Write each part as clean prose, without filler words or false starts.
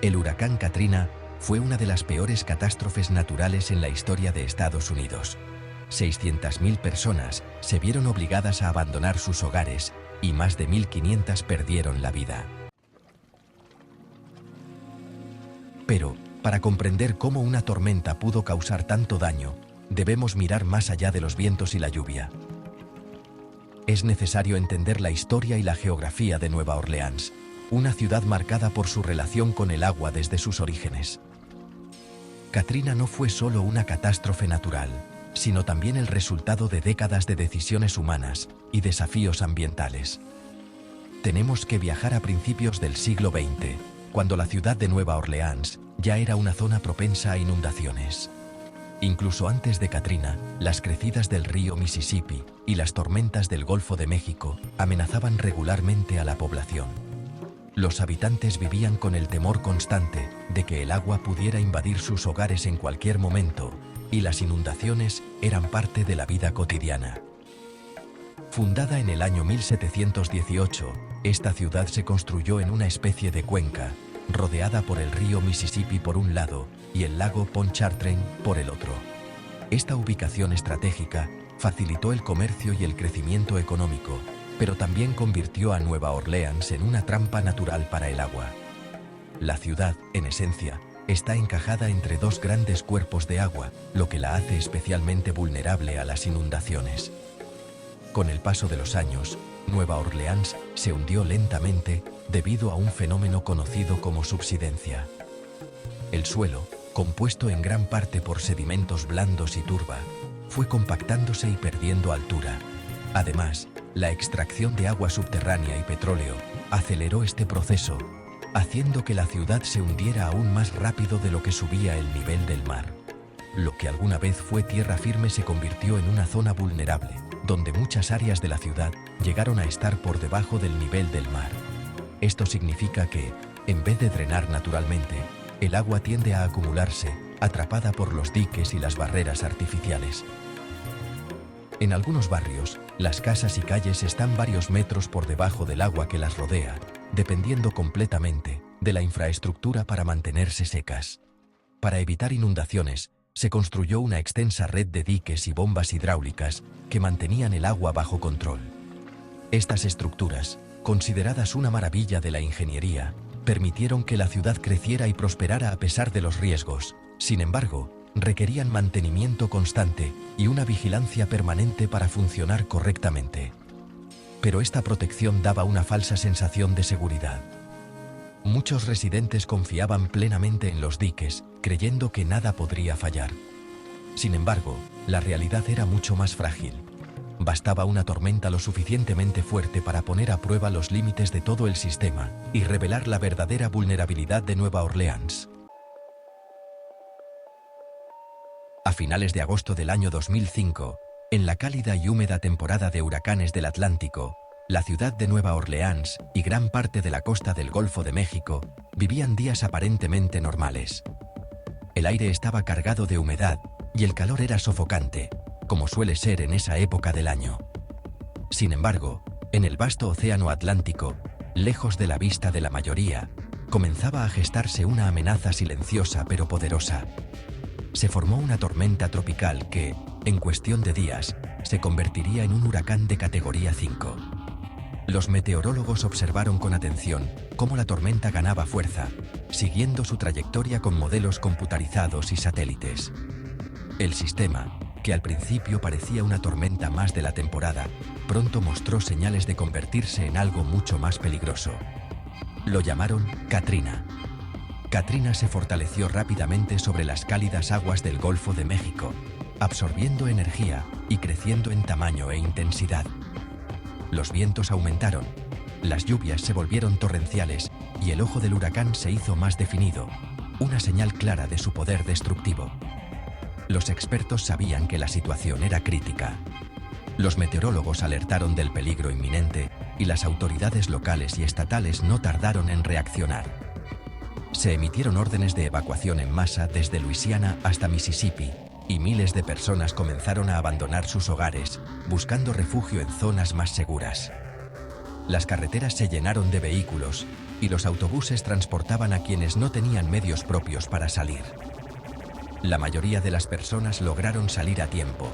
El huracán Katrina fue una de las peores catástrofes naturales en la historia de Estados Unidos. 600.000 personas se vieron obligadas a abandonar sus hogares y más de 1.500 perdieron la vida. Pero, para comprender cómo una tormenta pudo causar tanto daño, debemos mirar más allá de los vientos y la lluvia. Es necesario entender la historia y la geografía de Nueva Orleans, una ciudad marcada por su relación con el agua desde sus orígenes. Katrina no fue solo una catástrofe natural, sino también el resultado de décadas de decisiones humanas y desafíos ambientales. Tenemos que viajar a principios del siglo XX, cuando la ciudad de Nueva Orleans ya era una zona propensa a inundaciones. Incluso antes de Katrina, las crecidas del río Mississippi y las tormentas del Golfo de México amenazaban regularmente a la población. Los habitantes vivían con el temor constante de que el agua pudiera invadir sus hogares en cualquier momento, y las inundaciones eran parte de la vida cotidiana. Fundada en el año 1718, esta ciudad se construyó en una especie de cuenca, rodeada por el río Mississippi por un lado y el lago Pontchartrain por el otro. Esta ubicación estratégica facilitó el comercio y el crecimiento económico, pero también convirtió a Nueva Orleans en una trampa natural para el agua. La ciudad, en esencia, está encajada entre dos grandes cuerpos de agua, lo que la hace especialmente vulnerable a las inundaciones. Con el paso de los años, Nueva Orleans se hundió lentamente debido a un fenómeno conocido como subsidencia. El suelo, compuesto en gran parte por sedimentos blandos y turba, fue compactándose y perdiendo altura. Además, la extracción de agua subterránea y petróleo aceleró este proceso, haciendo que la ciudad se hundiera aún más rápido de lo que subía el nivel del mar. Lo que alguna vez fue tierra firme se convirtió en una zona vulnerable, donde muchas áreas de la ciudad llegaron a estar por debajo del nivel del mar. Esto significa que, en vez de drenar naturalmente, el agua tiende a acumularse, atrapada por los diques y las barreras artificiales. En algunos barrios, las casas y calles están varios metros por debajo del agua que las rodea, dependiendo completamente de la infraestructura para mantenerse secas. Para evitar inundaciones, se construyó una extensa red de diques y bombas hidráulicas que mantenían el agua bajo control. Estas estructuras, consideradas una maravilla de la ingeniería, permitieron que la ciudad creciera y prosperara a pesar de los riesgos. Sin embargo, requerían mantenimiento constante y una vigilancia permanente para funcionar correctamente. Pero esta protección daba una falsa sensación de seguridad. Muchos residentes confiaban plenamente en los diques, creyendo que nada podría fallar. Sin embargo, la realidad era mucho más frágil. Bastaba una tormenta lo suficientemente fuerte para poner a prueba los límites de todo el sistema y revelar la verdadera vulnerabilidad de Nueva Orleans. A finales de agosto del año 2005, en la cálida y húmeda temporada de huracanes del Atlántico, la ciudad de Nueva Orleans y gran parte de la costa del Golfo de México vivían días aparentemente normales. El aire estaba cargado de humedad y el calor era sofocante, como suele ser en esa época del año. Sin embargo, en el vasto océano Atlántico, lejos de la vista de la mayoría, comenzaba a gestarse una amenaza silenciosa pero poderosa. Se formó una tormenta tropical que, en cuestión de días, se convertiría en un huracán de categoría 5. Los meteorólogos observaron con atención cómo la tormenta ganaba fuerza, siguiendo su trayectoria con modelos computarizados y satélites. El sistema, que al principio parecía una tormenta más de la temporada, pronto mostró señales de convertirse en algo mucho más peligroso. Lo llamaron Katrina. Katrina se fortaleció rápidamente sobre las cálidas aguas del Golfo de México, absorbiendo energía y creciendo en tamaño e intensidad. Los vientos aumentaron, las lluvias se volvieron torrenciales y el ojo del huracán se hizo más definido, una señal clara de su poder destructivo. Los expertos sabían que la situación era crítica. Los meteorólogos alertaron del peligro inminente y las autoridades locales y estatales no tardaron en reaccionar. Se emitieron órdenes de evacuación en masa desde Luisiana hasta Mississippi, y miles de personas comenzaron a abandonar sus hogares, buscando refugio en zonas más seguras. Las carreteras se llenaron de vehículos y los autobuses transportaban a quienes no tenían medios propios para salir. La mayoría de las personas lograron salir a tiempo,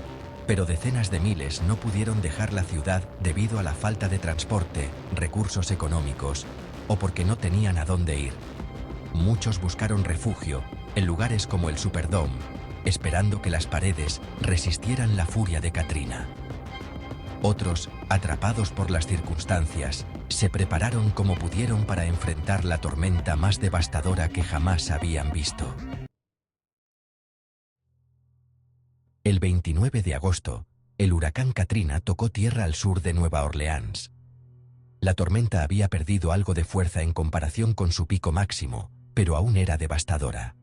pero decenas de miles no pudieron dejar la ciudad debido a la falta de transporte, recursos económicos o porque no tenían a dónde ir. Muchos buscaron refugio en lugares como el Superdome, esperando que las paredes resistieran la furia de Katrina. Otros, atrapados por las circunstancias, se prepararon como pudieron para enfrentar la tormenta más devastadora que jamás habían visto. El 29 de agosto, el huracán Katrina tocó tierra al sur de Nueva Orleans. La tormenta había perdido algo de fuerza en comparación con su pico máximo, pero aún era devastadora.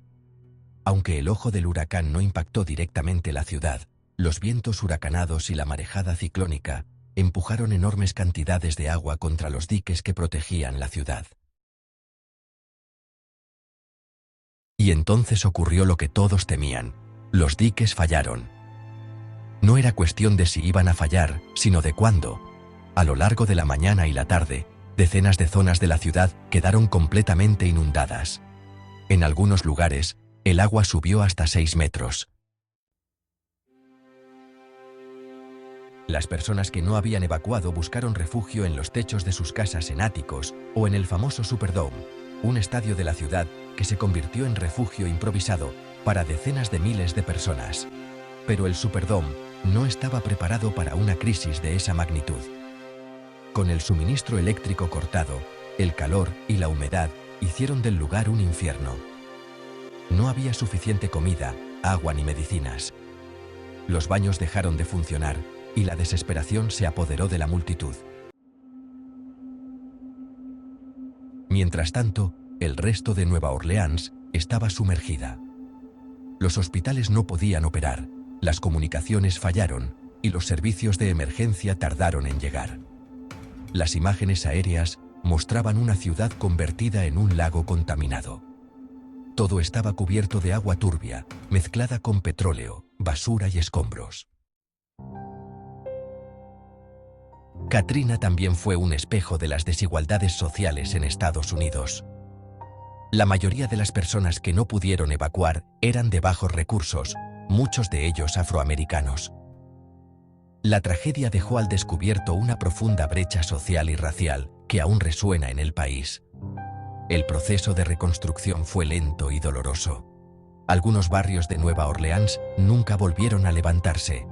Aunque el ojo del huracán no impactó directamente la ciudad, los vientos huracanados y la marejada ciclónica empujaron enormes cantidades de agua contra los diques que protegían la ciudad. Y entonces ocurrió lo que todos temían: los diques fallaron. No era cuestión de si iban a fallar, sino de cuándo. A lo largo de la mañana y la tarde, decenas de zonas de la ciudad quedaron completamente inundadas. En algunos lugares, el agua subió hasta 6 metros. Las personas que no habían evacuado buscaron refugio en los techos de sus casas en áticos o en el famoso Superdome, un estadio de la ciudad que se convirtió en refugio improvisado para decenas de miles de personas. Pero el Superdome no estaba preparado para una crisis de esa magnitud. Con el suministro eléctrico cortado, el calor y la humedad hicieron del lugar un infierno. No había suficiente comida, agua ni medicinas. Los baños dejaron de funcionar y la desesperación se apoderó de la multitud. Mientras tanto, el resto de Nueva Orleans estaba sumergida. Los hospitales no podían operar, las comunicaciones fallaron y los servicios de emergencia tardaron en llegar. Las imágenes aéreas mostraban una ciudad convertida en un lago contaminado. Todo estaba cubierto de agua turbia, mezclada con petróleo, basura y escombros. Katrina también fue un espejo de las desigualdades sociales en Estados Unidos. La mayoría de las personas que no pudieron evacuar eran de bajos recursos, muchos de ellos afroamericanos. La tragedia dejó al descubierto una profunda brecha social y racial que aún resuena en el país. El proceso de reconstrucción fue lento y doloroso. Algunos barrios de Nueva Orleans nunca volvieron a levantarse.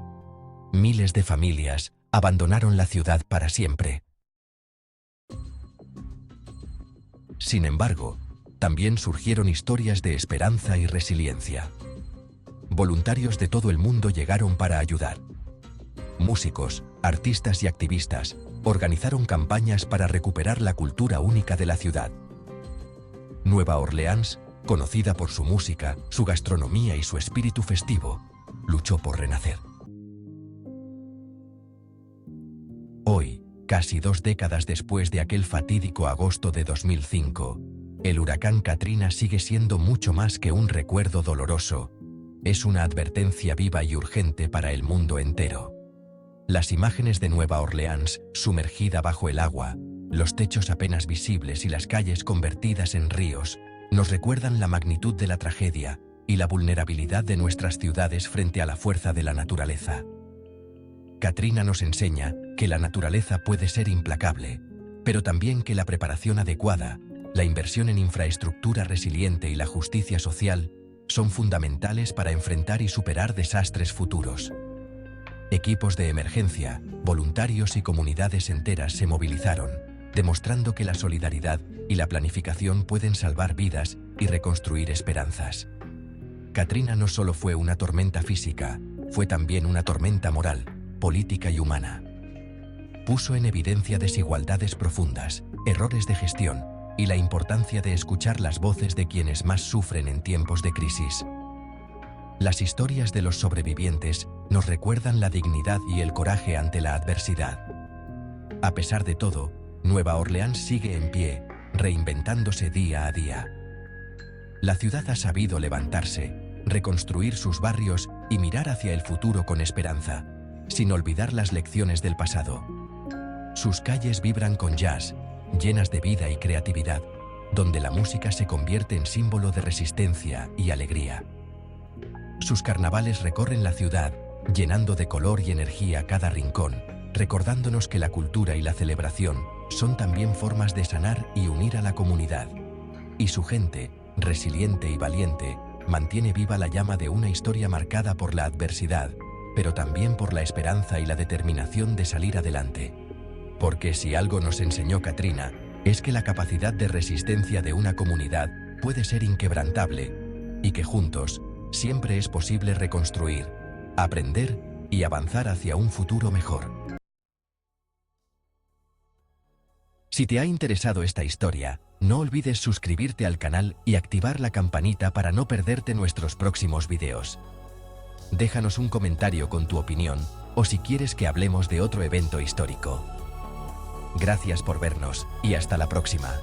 Miles de familias abandonaron la ciudad para siempre. Sin embargo, también surgieron historias de esperanza y resiliencia. Voluntarios de todo el mundo llegaron para ayudar. Músicos, artistas y activistas organizaron campañas para recuperar la cultura única de la ciudad. Nueva Orleans, conocida por su música, su gastronomía y su espíritu festivo, luchó por renacer. Hoy, casi 2 décadas después de aquel fatídico agosto de 2005, el huracán Katrina sigue siendo mucho más que un recuerdo doloroso. Es una advertencia viva y urgente para el mundo entero. Las imágenes de Nueva Orleans, sumergida bajo el agua, los techos apenas visibles y las calles convertidas en ríos, nos recuerdan la magnitud de la tragedia y la vulnerabilidad de nuestras ciudades frente a la fuerza de la naturaleza. Katrina nos enseña que la naturaleza puede ser implacable, pero también que la preparación adecuada, la inversión en infraestructura resiliente y la justicia social son fundamentales para enfrentar y superar desastres futuros. Equipos de emergencia, voluntarios y comunidades enteras se movilizaron, demostrando que la solidaridad y la planificación pueden salvar vidas y reconstruir esperanzas. Katrina no solo fue una tormenta física, fue también una tormenta moral, política y humana. Puso en evidencia desigualdades profundas, errores de gestión y la importancia de escuchar las voces de quienes más sufren en tiempos de crisis. Las historias de los sobrevivientes nos recuerdan la dignidad y el coraje ante la adversidad. A pesar de todo, Nueva Orleans sigue en pie, reinventándose día a día. La ciudad ha sabido levantarse, reconstruir sus barrios y mirar hacia el futuro con esperanza, sin olvidar las lecciones del pasado. Sus calles vibran con jazz, llenas de vida y creatividad, donde la música se convierte en símbolo de resistencia y alegría. Sus carnavales recorren la ciudad, llenando de color y energía cada rincón, recordándonos que la cultura y la celebración son también formas de sanar y unir a la comunidad. Y su gente, resiliente y valiente, mantiene viva la llama de una historia marcada por la adversidad, pero también por la esperanza y la determinación de salir adelante. Porque si algo nos enseñó Katrina, es que la capacidad de resistencia de una comunidad puede ser inquebrantable, y que juntos siempre es posible reconstruir, aprender y avanzar hacia un futuro mejor. Si te ha interesado esta historia, no olvides suscribirte al canal y activar la campanita para no perderte nuestros próximos videos. Déjanos un comentario con tu opinión o si quieres que hablemos de otro evento histórico. Gracias por vernos y hasta la próxima.